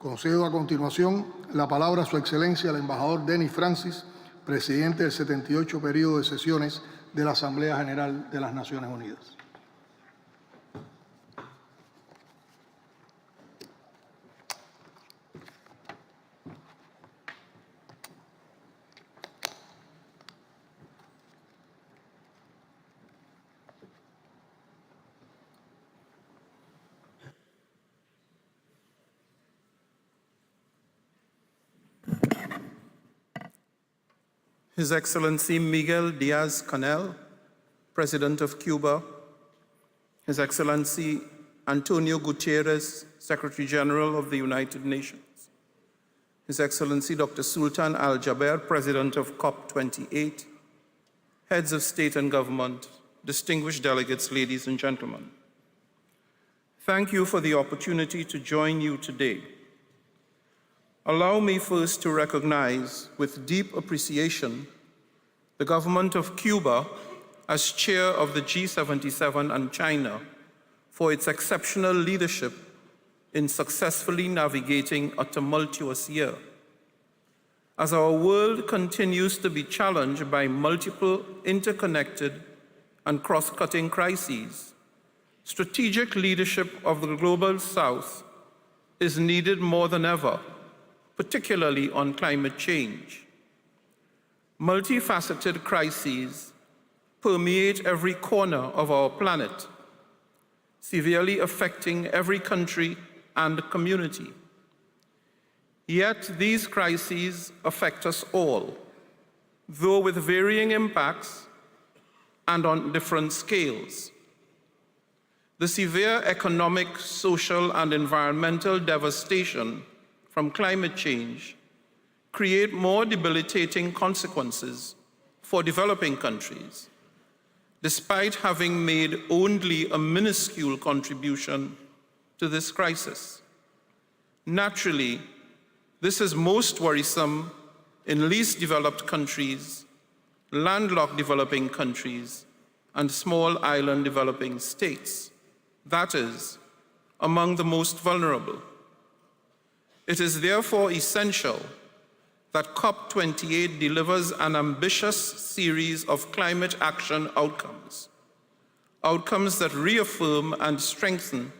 Concedo a continuación la palabra a Su Excelencia el embajador Denis Francis, presidente del 78 periodo de sesiones de la Asamblea General de las Naciones Unidas. His Excellency Miguel Diaz-Canel, President of Cuba, His Excellency Antonio Guterres, Secretary General of the United Nations, His Excellency Dr. Sultan Al-Jaber, President of COP28, Heads of State and Government, distinguished delegates, ladies and gentlemen. Thank you for the opportunity to join you today. Allow me first to recognize with deep appreciation the Government of Cuba as chair of the G77 and China for its exceptional leadership in successfully navigating a tumultuous year. As our world continues to be challenged by multiple interconnected and cross-cutting crises, strategic leadership of the Global South is needed more than ever, particularly on climate change. Multifaceted crises permeate every corner of our planet, severely affecting every country and community. Yet these crises affect us all, though with varying impacts and on different scales. The severe economic, social, and environmental devastation from climate change create more debilitating consequences for developing countries, despite having made only a minuscule contribution to this crisis. Naturally, this is most worrisome in least developed countries, landlocked developing countries, and small island developing states, that is, among the most vulnerable. It is therefore essential that COP28 delivers an ambitious series of climate action outcomes, outcomes that reaffirm and strengthen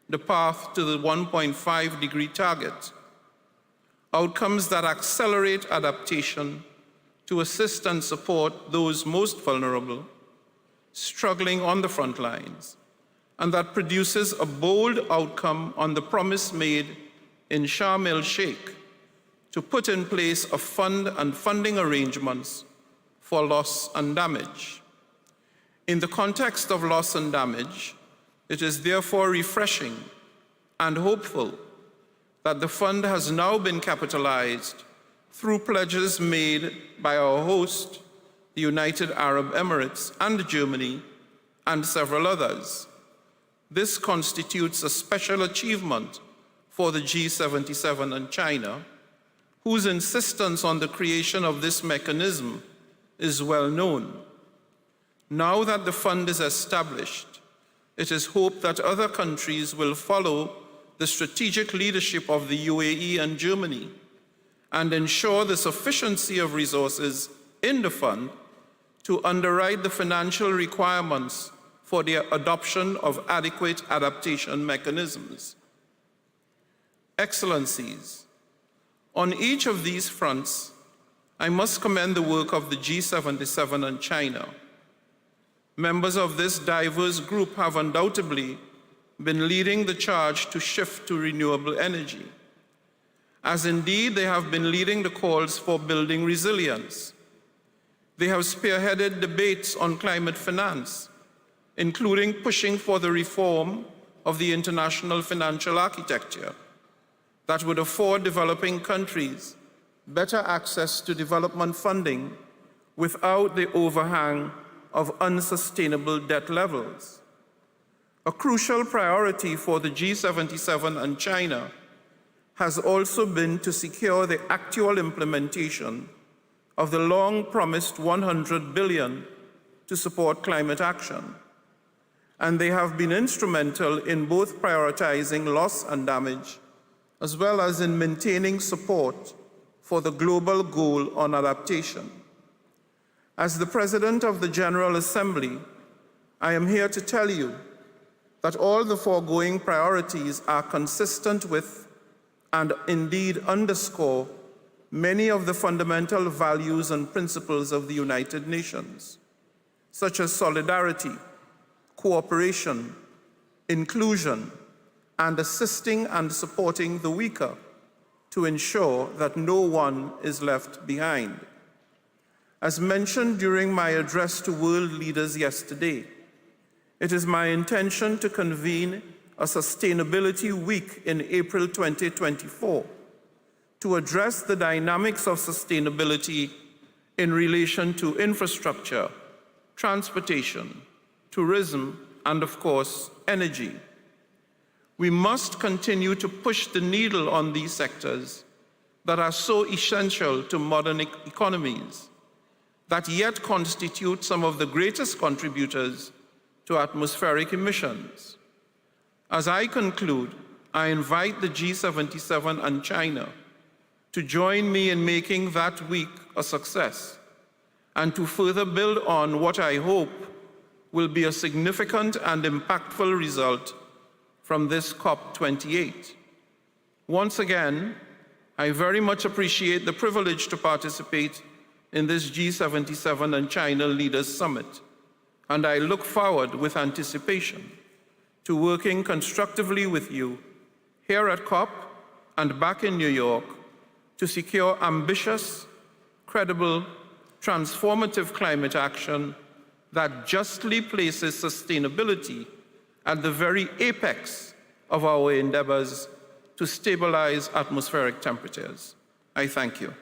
the path to the 1.5-degree target, outcomes that accelerate adaptation to assist and support those most vulnerable, struggling on the front lines, and that produces a bold outcome on the promise made in Sharm el-Sheikh to put in place a fund and funding arrangements for loss and damage. In the context of loss and damage, it is therefore refreshing and hopeful that the fund has now been capitalized through pledges made by our host, the United Arab Emirates and Germany, and several others. This constitutes a special achievement for the G77 and China, whose insistence on the creation of this mechanism is well known. Now that the fund is established, it is hoped that other countries will follow the strategic leadership of the UAE and Germany and ensure the sufficiency of resources in the fund to underwrite the financial requirements for the adoption of adequate adaptation mechanisms. Excellencies, on each of these fronts, I must commend the work of the G77 and China. Members of this diverse group have undoubtedly been leading the charge to shift to renewable energy, as indeed they have been leading the calls for building resilience. They have spearheaded debates on climate finance, including pushing for the reform of the international financial architecture that would afford developing countries better access to development funding without the overhang of unsustainable debt levels. A crucial priority for the G77 and China has also been to secure the actual implementation of the long-promised $100 billion to support climate action. And they have been instrumental in both prioritizing loss and damage as well as in maintaining support for the global goal on adaptation. As the President of the General Assembly, I am here to tell you that all the foregoing priorities are consistent with and indeed underscore many of the fundamental values and principles of the United Nations, such as solidarity, cooperation, inclusion, and assisting and supporting the weaker to ensure that no one is left behind. As mentioned during my address to world leaders yesterday, it is my intention to convene a Sustainability Week in April 2024 to address the dynamics of sustainability in relation to infrastructure, transportation, tourism, and of course, energy. We must continue to push the needle on these sectors that are so essential to modern economies, that yet constitute some of the greatest contributors to atmospheric emissions. As I conclude, I invite the G77 and China to join me in making that week a success and to further build on what I hope will be a significant and impactful result from this COP28. Once again, I very much appreciate the privilege to participate in this G77 and China Leaders Summit, and I look forward with anticipation to working constructively with you here at COP and back in New York to secure ambitious, credible, transformative climate action that justly places sustainability at the very apex of our endeavors to stabilize atmospheric temperatures. I thank you.